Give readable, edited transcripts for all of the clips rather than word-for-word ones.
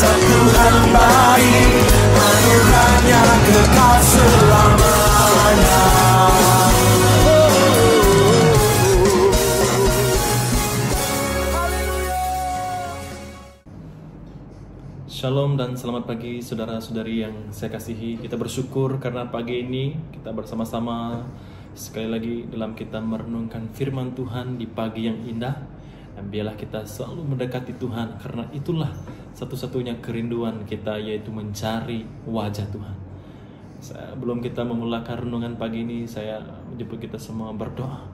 Dasar Tuhan baik, anugerahnya kekal selamanya. Shalom dan selamat pagi saudara-saudari yang saya kasihi. Kita bersyukur karena pagi ini kita bersama-sama sekali lagi dalam kita merenungkan firman Tuhan di pagi yang indah. Dan biarlah kita selalu mendekati Tuhan, karena itulah satu-satunya kerinduan kita, yaitu mencari wajah Tuhan. Sebelum kita memulakan renungan pagi ini, saya menjemput kita semua berdoa.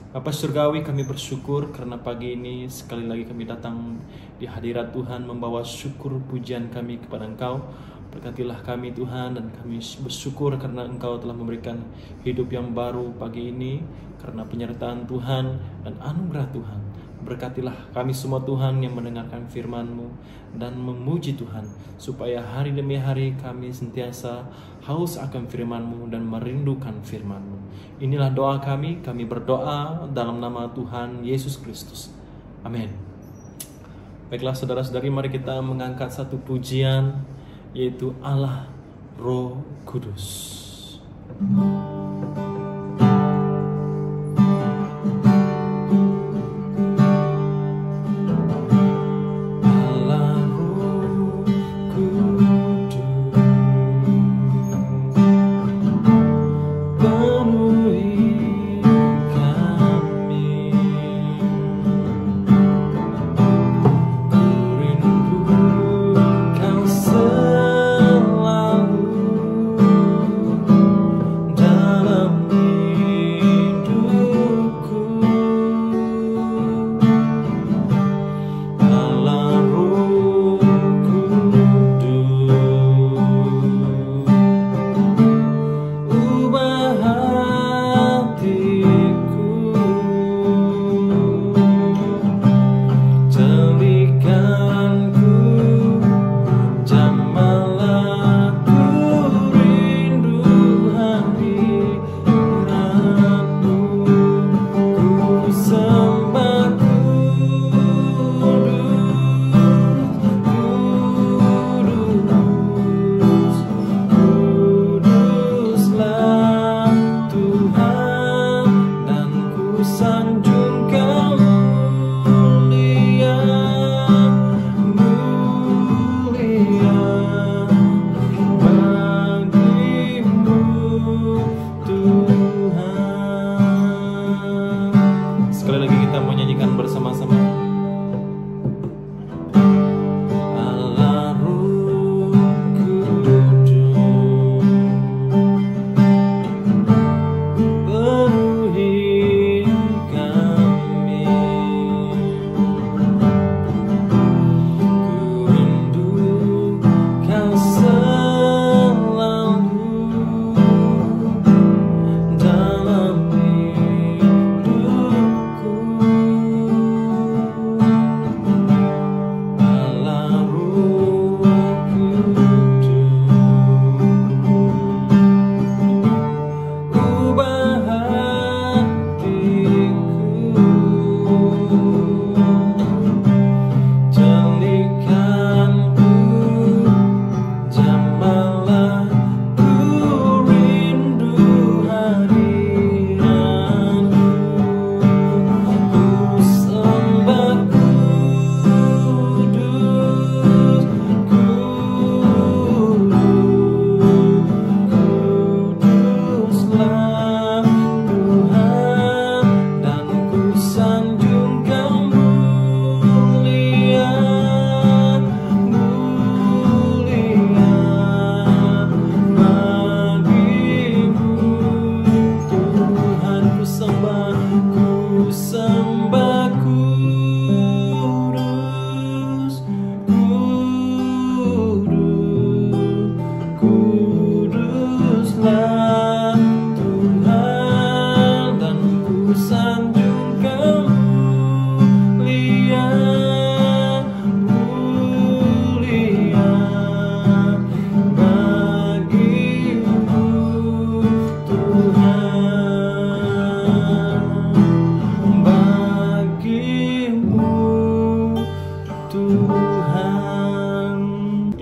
Bapa Surgawi, kami bersyukur karena pagi ini sekali lagi kami datang di hadirat Tuhan membawa syukur pujian kami kepada Engkau. Berkatilah kami Tuhan, dan kami bersyukur karena Engkau telah memberikan hidup yang baru pagi ini karena penyertaan Tuhan dan anugerah Tuhan. Berkatilah kami semua Tuhan yang mendengarkan firman-Mu dan memuji Tuhan, supaya hari demi hari kami sentiasa haus akan firman-Mu dan merindukan firman-Mu. Inilah doa kami berdoa dalam nama Tuhan Yesus Kristus. Amin. Baiklah saudara-saudari, mari kita mengangkat satu pujian, yaitu Allah Roh Kudus. Selalu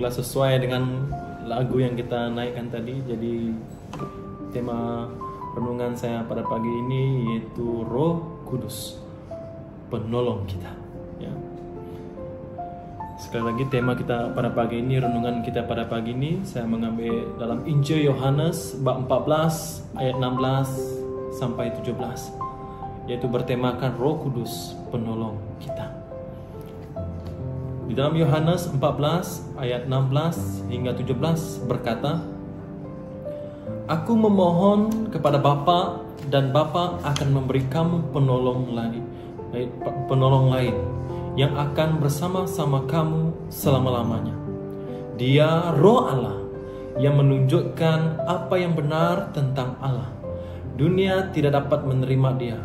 baiklah, sesuai dengan lagu yang kita naikkan tadi, jadi tema renungan saya pada pagi ini yaitu Roh Kudus, penolong kita. Ya. Sekali lagi tema kita pada pagi ini, renungan kita pada pagi ini, saya mengambil dalam Injil Yohanes bab 14 ayat 16 sampai 17, yaitu bertemakan Roh Kudus, penolong kita. Di dalam Yohanes 14 ayat 16 hingga 17 berkata, Aku memohon kepada Bapa, dan Bapa akan memberi kamu penolong lain yang akan bersama-sama kamu selama-lamanya. Dia Roh Allah yang menunjukkan apa yang benar tentang Allah. Dunia tidak dapat menerima Dia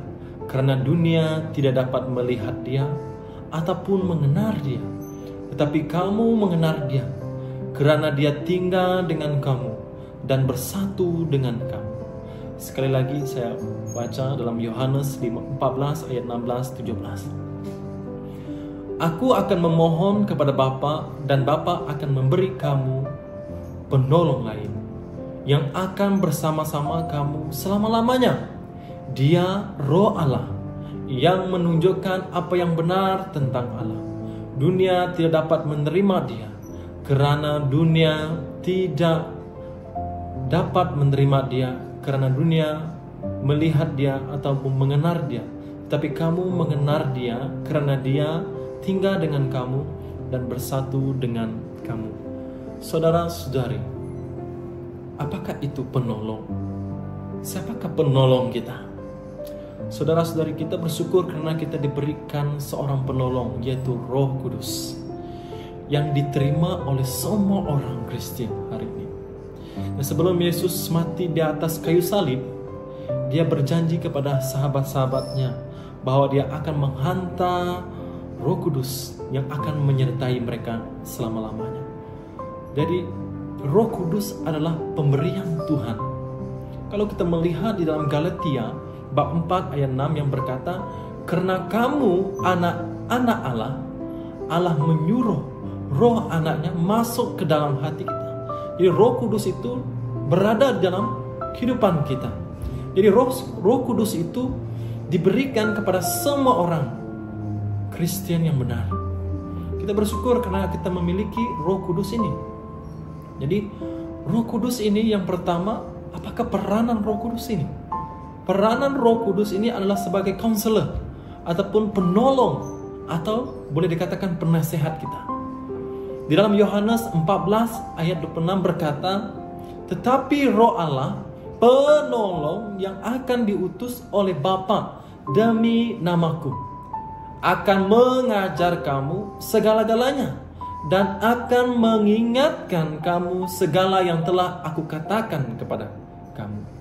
karena dunia tidak dapat melihat Dia ataupun mengenal Dia. Tetapi kamu mengenal Dia karena Dia tinggal dengan kamu dan bersatu dengan kamu. Sekali lagi saya baca dalam Yohanes 14 ayat 16-17. Aku akan memohon kepada Bapa, dan Bapa akan memberi kamu penolong lain yang akan bersama-sama kamu selama-lamanya. Dia Roh Allah yang menunjukkan apa yang benar tentang Allah. Dunia tidak dapat menerima Dia karena dunia tidak dapat menerima Dia karena dunia melihat Dia ataupun mengenal Dia. Tapi kamu mengenal Dia karena Dia tinggal dengan kamu dan bersatu dengan kamu. Saudara-saudari, apakah itu penolong? Siapakah penolong kita? Saudara-saudari, kita bersyukur karena kita diberikan seorang penolong, yaitu Roh Kudus, yang diterima oleh semua orang Kristen hari ini. Dan sebelum Yesus mati di atas kayu salib, Dia berjanji kepada sahabat-sahabatnya bahwa Dia akan menghantar Roh Kudus yang akan menyertai mereka selama-lamanya. Jadi Roh Kudus adalah pemberian Tuhan. Kalau kita melihat di dalam Galatia bab 4 ayat 6 yang berkata, karena kamu anak-anak Allah, Allah menyuruh roh anaknya masuk ke dalam hati kita. Jadi Roh Kudus itu berada dalam kehidupan kita. Jadi Roh Kudus itu diberikan kepada semua orang Kristen yang benar. Kita bersyukur karena kita memiliki Roh Kudus ini. Jadi Roh Kudus ini yang pertama, apakah peranan Roh Kudus ini? Peranan Roh Kudus ini adalah sebagai counselor ataupun penolong, atau boleh dikatakan penasehat kita. Di dalam Yohanes 14 ayat 26 berkata, tetapi Roh Allah, penolong yang akan diutus oleh Bapa demi namaku, akan mengajar kamu segala-galanya dan akan mengingatkan kamu segala yang telah aku katakan kepada kamu.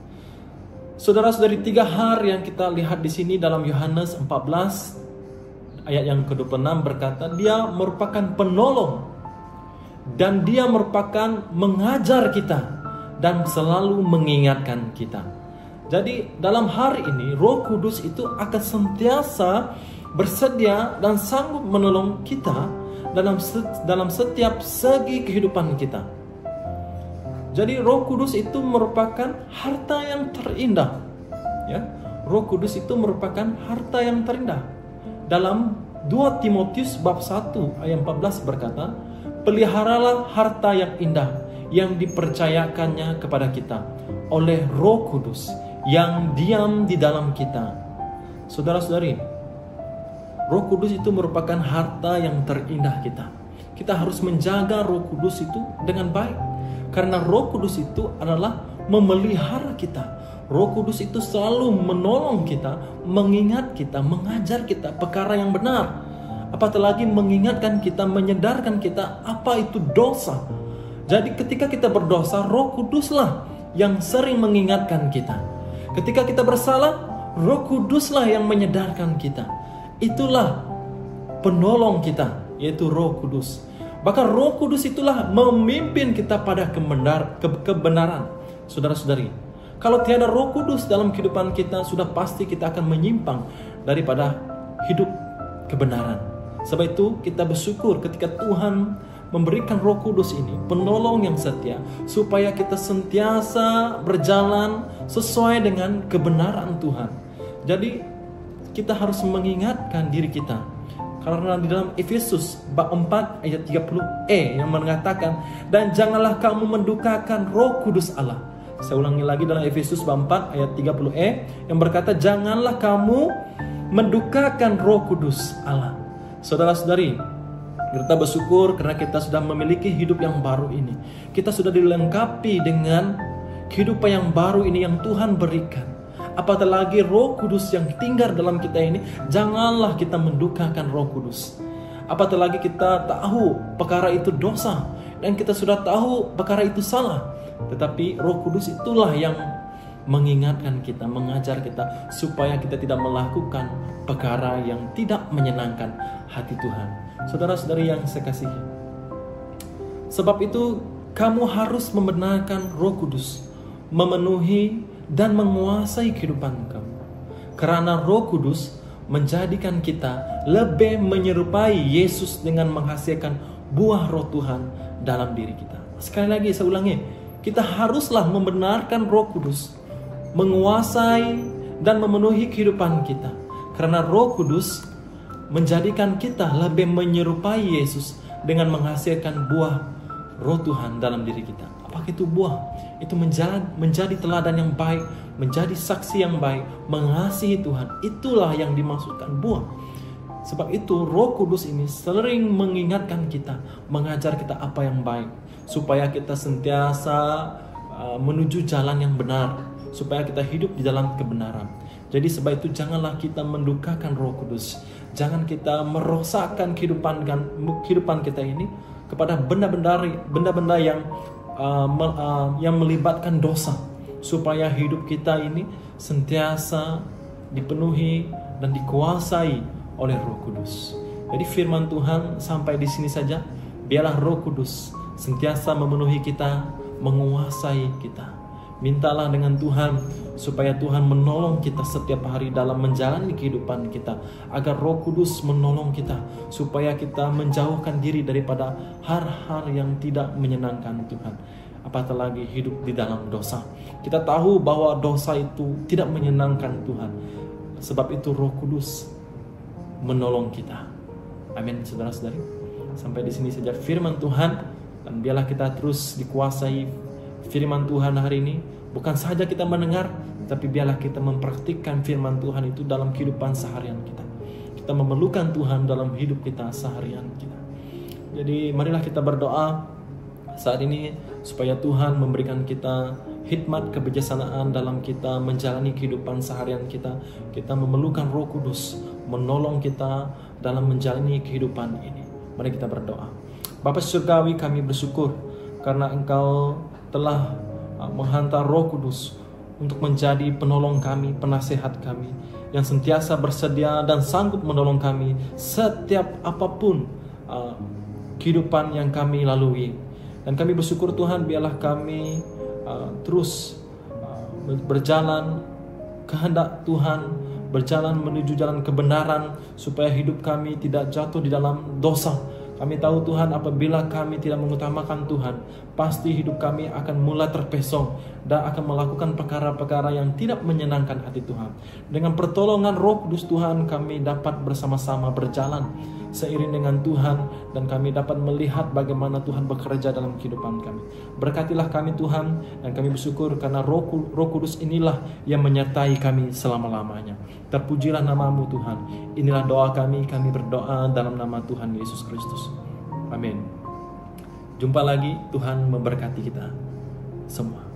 Saudara-saudari, 3 hal yang kita lihat di sini dalam Yohanes 14 ayat yang ke-26 berkata, Dia merupakan penolong dan Dia merupakan mengajar kita dan selalu mengingatkan kita. Jadi dalam hari ini Roh Kudus itu akan sentiasa bersedia dan sanggup menolong kita dalam setiap segi kehidupan kita. Jadi Roh Kudus itu merupakan harta yang terindah. Ya, Roh Kudus itu merupakan harta yang terindah. Dalam 2 Timotius bab 1 ayat 14 berkata, peliharalah harta yang indah yang dipercayakannya kepada kita oleh Roh Kudus yang diam di dalam kita. Saudara-saudari, Roh Kudus itu merupakan harta yang terindah kita. Kita harus menjaga Roh Kudus itu dengan baik. Karena Roh Kudus itu adalah memelihara kita. Roh Kudus itu selalu menolong kita, mengingat kita, mengajar kita perkara yang benar. Apatah lagi mengingatkan kita, menyadarkan kita apa itu dosa. Jadi ketika kita berdosa, Roh Kuduslah yang sering mengingatkan kita. Ketika kita bersalah, Roh Kuduslah yang menyadarkan kita. Itulah penolong kita, yaitu Roh Kudus. Bahkan Roh Kudus itulah memimpin kita pada kebenaran. Saudara-saudari, kalau tiada Roh Kudus dalam kehidupan kita, sudah pasti kita akan menyimpang daripada hidup kebenaran. Sebab itu kita bersyukur ketika Tuhan memberikan Roh Kudus ini, penolong yang setia, supaya kita sentiasa berjalan sesuai dengan kebenaran Tuhan. Jadi kita harus mengingatkan diri kita, karena di dalam Efesus bab 4 ayat 30e yang mengatakan, dan janganlah kamu mendukakan Roh Kudus Allah. Saya ulangi lagi, dalam Efesus bab 4 ayat 30e yang berkata, janganlah kamu mendukakan Roh Kudus Allah. Saudara-saudari, kita bersyukur karena kita sudah memiliki hidup yang baru ini. Kita sudah dilengkapi dengan kehidupan yang baru ini yang Tuhan berikan. Apatah lagi Roh Kudus yang tinggal dalam kita ini, janganlah kita mendukakan Roh Kudus. Apatah lagi kita tahu perkara itu dosa, dan kita sudah tahu perkara itu salah, tetapi Roh Kudus itulah yang mengingatkan kita, mengajar kita supaya kita tidak melakukan perkara yang tidak menyenangkan hati Tuhan. Saudara-saudari yang saya kasihi, sebab itu kamu harus membenarkan Roh Kudus memenuhi dan menguasai kehidupan kamu, karena Roh Kudus menjadikan kita lebih menyerupai Yesus dengan menghasilkan buah Roh Tuhan dalam diri kita. Sekali lagi saya ulangi, kita haruslah membenarkan Roh Kudus menguasai dan memenuhi kehidupan kita, karena Roh Kudus menjadikan kita lebih menyerupai Yesus dengan menghasilkan buah Roh Tuhan dalam diri kita. Apa itu buah? Itu menjadi teladan yang baik, menjadi saksi yang baik, mengasihi Tuhan. Itulah yang dimaksudkan buah. Sebab itu Roh Kudus ini sering mengingatkan kita, mengajar kita apa yang baik, supaya kita sentiasa menuju jalan yang benar, supaya kita hidup di dalam kebenaran. Jadi sebab itu janganlah kita mendukakan Roh Kudus. Jangan kita merosakkan kehidupan kita ini kepada benda-benda yang melibatkan dosa, supaya hidup kita ini sentiasa dipenuhi dan dikuasai oleh Roh Kudus. Jadi firman Tuhan sampai di sini saja. Biarlah Roh Kudus sentiasa memenuhi kita, menguasai kita. Mintalah dengan Tuhan supaya Tuhan menolong kita setiap hari dalam menjalani kehidupan kita, agar Roh Kudus menolong kita supaya kita menjauhkan diri daripada hal-hal yang tidak menyenangkan Tuhan. Apatah lagi hidup di dalam dosa. Kita tahu bahwa dosa itu tidak menyenangkan Tuhan. Sebab itu Roh Kudus menolong kita. Amin, saudara-saudari. Sampai di sini saja firman Tuhan, dan biarlah kita terus dikuasai firman Tuhan hari ini. Bukan saja kita mendengar, tapi biarlah kita mempraktikkan firman Tuhan itu dalam kehidupan seharian kita. Kita memerlukan Tuhan dalam hidup kita seharian kita. Jadi marilah kita berdoa saat ini supaya Tuhan memberikan kita hikmat kebijaksanaan dalam kita menjalani kehidupan seharian kita. Kita memerlukan Roh Kudus menolong kita dalam menjalani kehidupan ini. Mari kita berdoa. Bapa Surgawi, kami bersyukur karena Engkau telah menghantar Roh Kudus untuk menjadi penolong kami, penasehat kami, yang sentiasa bersedia dan sanggup menolong kami setiap apapun kehidupan yang kami lalui. Dan kami bersyukur Tuhan, biarlah kami terus berjalan kehendak Tuhan, berjalan menuju jalan kebenaran, supaya hidup kami tidak jatuh di dalam dosa. Kami tahu Tuhan, apabila kami tidak mengutamakan Tuhan, pasti hidup kami akan mulai terpesong dan akan melakukan perkara-perkara yang tidak menyenangkan hati Tuhan. Dengan pertolongan Roh Kudus Tuhan, kami dapat bersama-sama berjalan seiring dengan Tuhan, dan kami dapat melihat bagaimana Tuhan bekerja dalam kehidupan kami. Berkatilah kami Tuhan, dan kami bersyukur karena Roh Kudus inilah yang menyertai kami selama-lamanya. Terpujilah nama-Mu Tuhan. Inilah doa kami berdoa dalam nama Tuhan Yesus Kristus. Amin. Jumpa lagi, Tuhan memberkati kita semua.